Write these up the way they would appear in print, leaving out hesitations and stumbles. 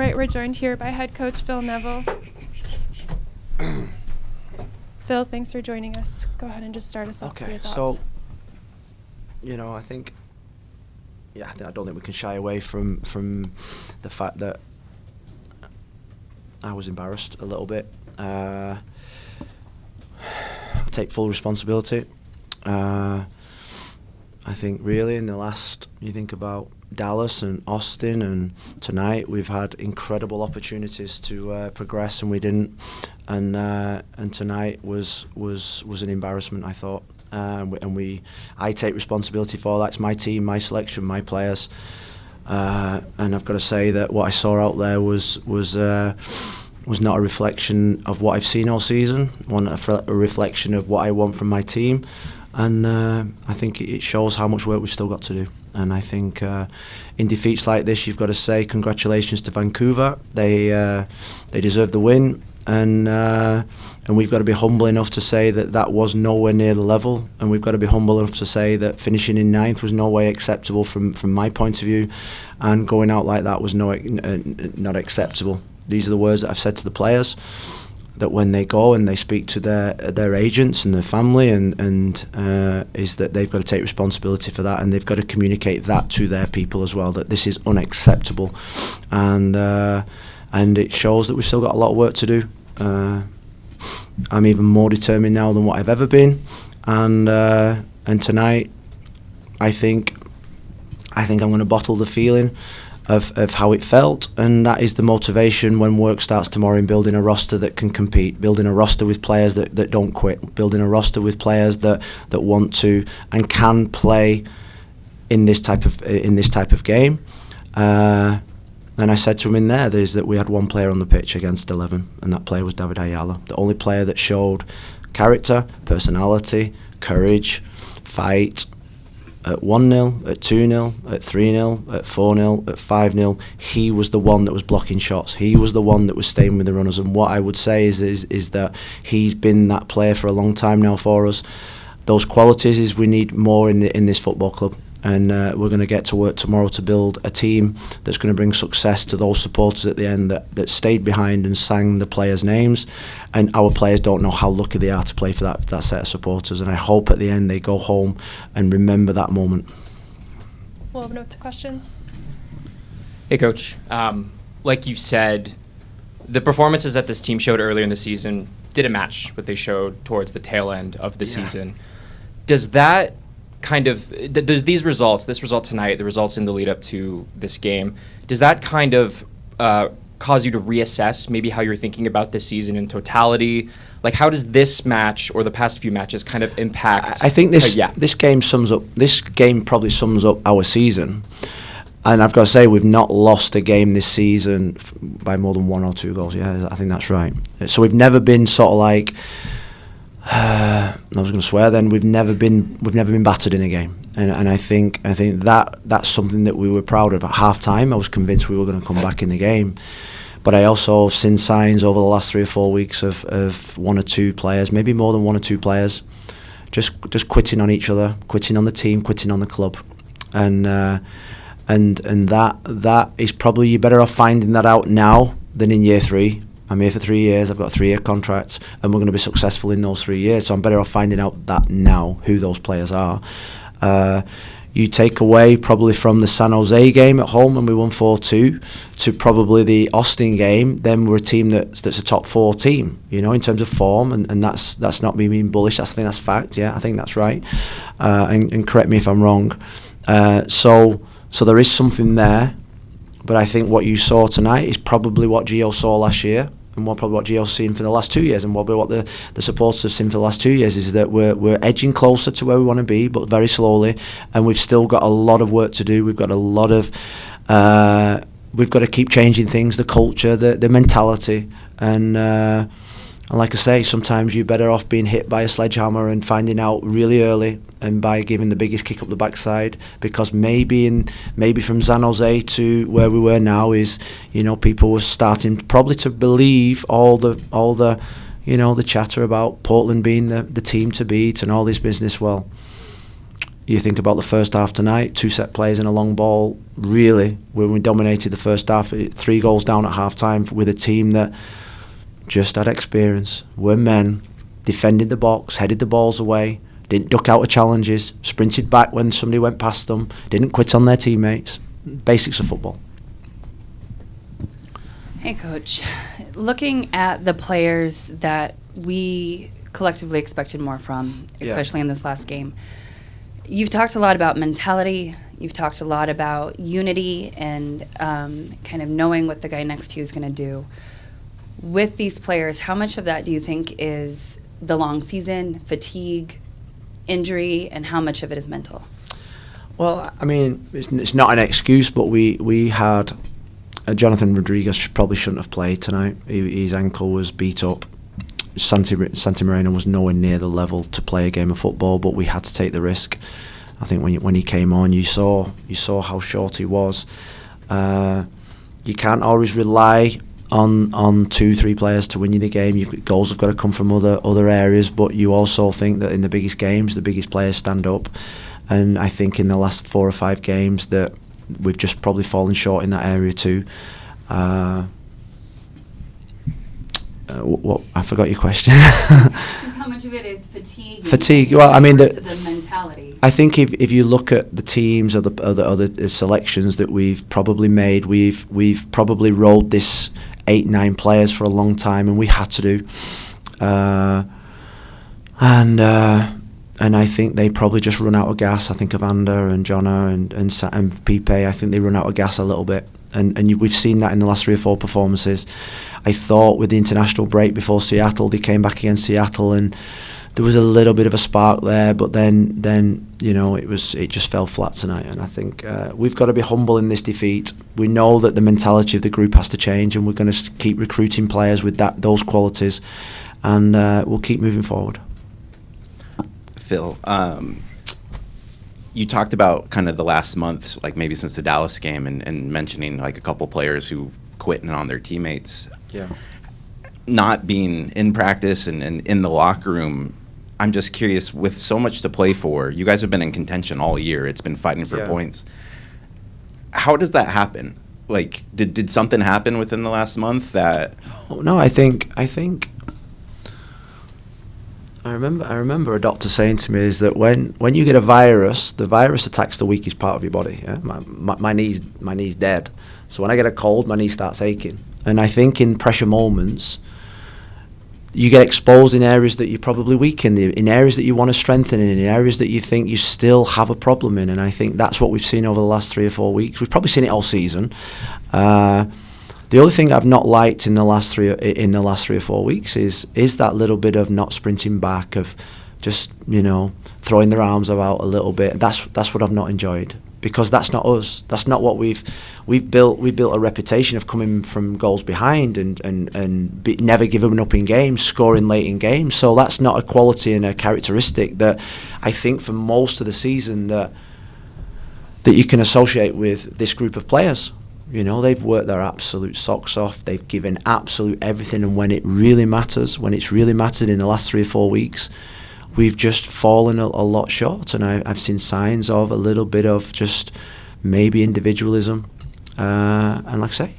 right, we're joined here by head coach Phil Neville. Phil, thanks for joining us. Go ahead and just start us off with your thoughts. So, I think, I don't think we can shy away from the fact that I was embarrassed a little bit. I take full responsibility. I think really in the last, you think about Dallas and Austin and tonight, we've had incredible opportunities to progress and we didn't. And tonight was an embarrassment, I thought. I take responsibility for that. It's my team, my selection, my players. And I've got to say that what I saw out there was not a reflection of what I've seen all season. A reflection of what I want from my team. And I think it shows how much work we've still got to do. And I think in defeats like this, you've got to say congratulations to Vancouver. They deserve the win, and we've got to be humble enough to say that was nowhere near the level. And we've got to be humble enough to say that finishing in ninth was no way acceptable from my point of view, and going out like that was not acceptable. These are the words that I've said to the players. That when they go and they speak to their agents and their family, and is that they've got to take responsibility for that, and they've got to communicate that to their people as well, that this is unacceptable, and it shows that we've still got a lot of work to do. I'm even more determined now than what I've ever been, and tonight, I think I'm going to bottle the feeling of how it felt, and that is the motivation when work starts tomorrow in building a roster that can compete, building a roster with players that don't quit, building a roster with players that want to and can play in this type of game. And I said to him in there is that we had one player on the pitch against 11, and that player was David Ayala, the only player that showed character, personality, courage, fight. At 1-0, at 2-0, at 3-0, at 4-0, at 5-0, he was the one that was blocking shots. He was the one that was staying with the runners. And what I would say is that he's been that player for a long time now for us. Those qualities is we need more in this football club. And we're going to get to work tomorrow to build a team that's going to bring success to those supporters at the end that stayed behind and sang the players' names. And our players don't know how lucky they are to play for that set of supporters. And I hope at the end they go home and remember that moment. We'll open up to questions. Hey, Coach. Like you said, the performances that this team showed earlier in the season didn't match what they showed towards the tail end of the season. Does that does this result tonight, the results in the lead up to this game, does that kind of cause you to reassess maybe how you're thinking about this season in totality? Like, how does this match or the past few matches kind of impact? I think this game probably sums up our season. And I've got to say, we've not lost a game this season by more than 1 or 2 goals. Yeah, I think that's right. So we've never been sort of like, I was going to swear then, we've never been battered in a game, and I think that's something that we were proud of. At half time I was convinced we were going to come back in the game, but I also have seen signs over the last 3 or 4 weeks of 1 or 2 players, maybe more than 1 or 2 players, just quitting on each other, quitting on the team, quitting on the club, and that is probably, you're better off finding that out now than in year 3. I'm here for 3 years, I've got a 3-year contract, and we're going to be successful in those 3 years, so I'm better off finding out that now, who those players are. You take away probably from the San Jose game at home when we won 4-2 to probably the Austin game, then we're a team that's a top 4 team, in terms of form, and that's not me being bullish, I think that's fact, I think that's right, and correct me if I'm wrong. So there is something there, but I think what you saw tonight is probably what Gio saw last year, and probably what Gio's seen for the last 2 years, and probably what the supporters have seen for the last 2 years, is that we're edging closer to where we want to be, but very slowly, and we've still got a lot of work to do. We've got a lot of we've got to keep changing things, the culture, the mentality, and like I say, sometimes you're better off being hit by a sledgehammer and finding out really early, and by giving the biggest kick up the backside, because maybe from San Jose to where we were now is, people were starting probably to believe all the the chatter about Portland being the team to beat and all this business. Well, You think about the first half tonight, 2 set plays and a long ball. Really, when we dominated the first half, 3 goals down at half-time with a team that just had experience, were men, defended the box, headed the balls away, didn't duck out of challenges, sprinted back when somebody went past them, didn't quit on their teammates. Basics of football. Hey, Coach. Looking at the players that we collectively expected more from, especially in this last game, you've talked a lot about mentality. You've talked a lot about unity and kind of knowing what the guy next to you is going to do. With these players, how much of that do you think is the long season, fatigue, injury, and how much of it is mental? Well, I mean, it's not an excuse, but we had Jonathan Rodriguez probably shouldn't have played tonight. His ankle was beat up. Santi Moreno was nowhere near the level to play a game of football, but we had to take the risk. I think when he came on, you saw how short he was. You can't always rely on 2-3 players to win you the game. Goals have got to come from other areas, but you also think that in the biggest games, the biggest players stand up. And I think in the last 4 or 5 games that we've just probably fallen short in that area too. What I forgot your question. How much of it is fatigue? Fatigue. Well, I mean, the mentality. I think if you look at the teams or the selections that we've probably made, we've probably rolled this 8-9 players for a long time, and we had to do. And I think they probably just run out of gas. I think of Ander and Jonna and Pipe. I think they run out of gas a little bit. And we've seen that in the last 3 or 4 performances. I thought with the international break before Seattle, they came back against Seattle and there was a little bit of a spark there, but then you know it just fell flat tonight. And I think we've got to be humble in this defeat. We know that the mentality of the group has to change, and we're going to keep recruiting players with those qualities, and we'll keep moving forward. Phil, you talked about kind of the last month, like maybe since the Dallas game, and mentioning like a couple players who quitting on their teammates. Yeah. Not being in practice and in the locker room, I'm just curious, with so much to play for, you guys have been in contention all year. It's been fighting for points. How does that happen? Like, did something happen within the last month that... No, I think I remember a doctor saying to me is that when you get a virus, the virus attacks the weakest part of your body. Yeah? My knee's dead. So when I get a cold, my knee starts aching. And I think in pressure moments, you get exposed in areas that you're probably weak in areas that you want to strengthen in areas that you think you still have a problem in. And I think that's what we've seen over the last 3 or 4 weeks. We've probably seen it all season. The other thing I've not liked in the last 3 or 4 weeks is that little bit of not sprinting back, of just throwing their arms out a little bit. That's what I've not enjoyed, because that's not us. That's not what we've built. We built a reputation of coming from goals behind and never giving up in games, scoring late in games. So that's not a quality and a characteristic that I think for most of the season that you can associate with this group of players. They've worked their absolute socks off. They've given absolute everything, and when it's really mattered in the last 3 or 4 weeks, we've just fallen a lot short. And I've seen signs of a little bit of just maybe individualism, and like I say,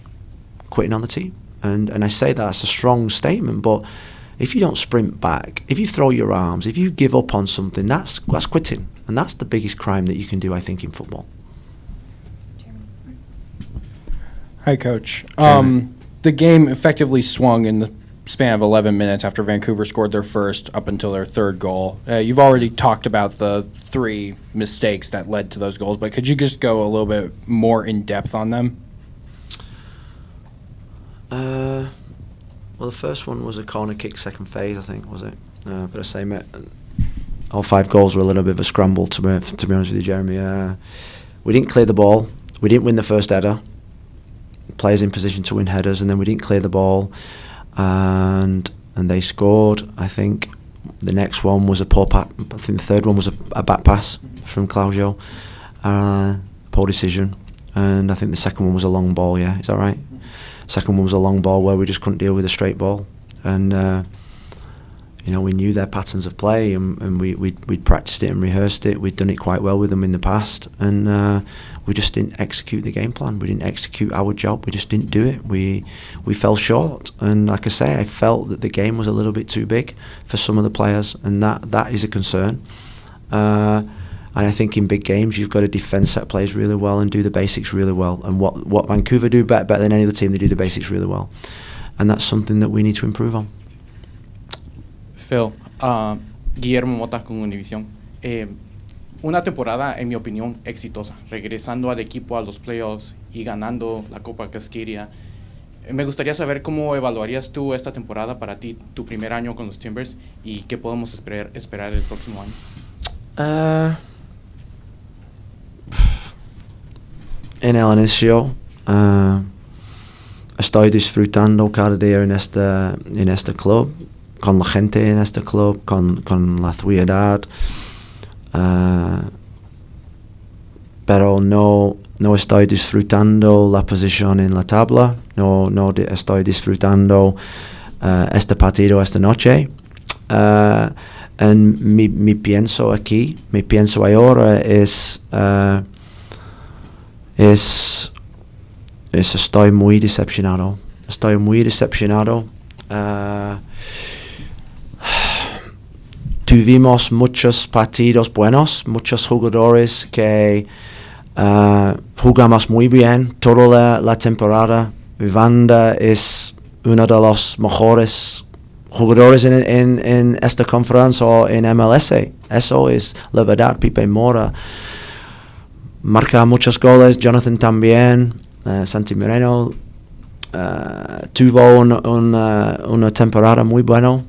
quitting on the team. And I say that's a strong statement, but if you don't sprint back, if you throw your arms, if you give up on something, that's quitting, and that's the biggest crime that you can do, I think, in football. Hi, Coach. The game effectively swung in the span of 11 minutes after Vancouver scored their first up until their third goal. You've already talked about the 3 mistakes that led to those goals, but could you just go a little bit more in depth on them? Well, the first one was a corner kick, second phase, I think, was it? But I say, all 5 goals were a little bit of a scramble, to be honest with you, Jeremy. We didn't clear the ball. We didn't win the first header. Players in position to win headers, and then we didn't clear the ball, and they scored. I think the next one was a poor pass. I think the third one was a back pass from Claudio, poor decision, and I think the second one was a long ball. Yeah, is that right? Second one was a long ball where we just couldn't deal with a straight ball, and we knew their patterns of play, and we'd practiced it and rehearsed it. We'd done it quite well with them in the past, and we just didn't execute the game plan. We didn't execute our job. We just didn't do it. We fell short, and like I say, I felt that the game was a little bit too big for some of the players, and that is a concern. And I think in big games, you've got to defend set plays really well and do the basics really well. And what Vancouver do better than any other team, they do the basics really well. And that's something that we need to improve on. Phil, Guillermo Mota con Univision. Una temporada, en mi opinión, exitosa, regresando al equipo a los playoffs y ganando la Copa Cascadia. Me gustaría saber cómo evaluarías tú esta temporada para ti, tu primer año con los Timbers, y qué podemos esperar el próximo año. En el inicio, estoy disfrutando cada día en este club, con la gente en este club, con la ciudad, pero no estoy disfrutando la posición en la tabla, no estoy disfrutando este partido esta noche. Mi pienso ahora es estoy muy decepcionado. Tuvimos muchos partidos buenos, muchos jugadores que jugamos muy bien toda la temporada. Vanda es uno de los mejores jugadores en esta conferencia o en MLS. Eso es la verdad. Pipe Mora marca muchos goles, Jonathan también, Santi Moreno tuvo una temporada muy buena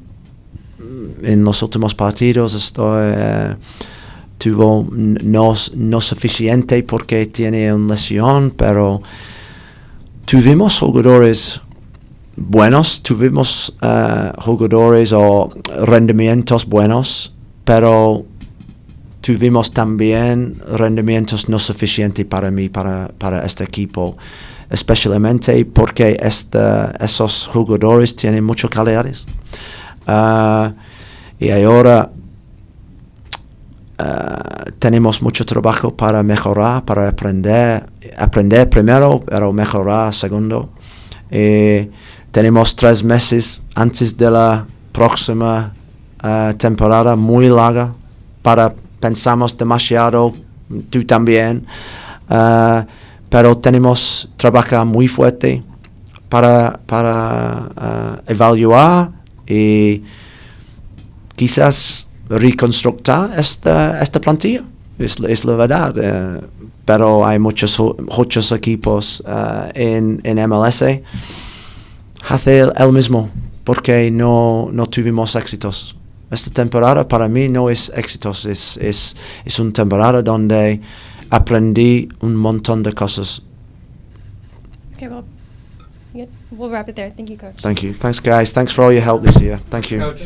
en los últimos partidos. Tuvo no suficiente porque tiene una lesión, pero tuvimos jugadores buenos, tuvimos jugadores o rendimientos buenos, pero tuvimos también rendimientos no suficientes para mí, para este equipo, especialmente porque esos jugadores tienen muchas calidades. Y ahora tenemos mucho trabajo para mejorar, para aprender primero, pero mejorar segundo. Tenemos 3 meses antes de la próxima temporada muy larga pensamos demasiado, tú también, pero tenemos trabajo muy fuerte para evaluar y quizás reconstruir esta plantilla. Es la verdad, pero hay muchos equipos en MLS hace el mismo porque no tuvimos éxitos. Esta temporada para mí no es éxitos, es una temporada donde aprendí un montón de cosas. Okay, well, we'll wrap it there. Thank you, Coach. Thank you. Thanks, guys. Thanks for all your help this year. Thank you. Coach.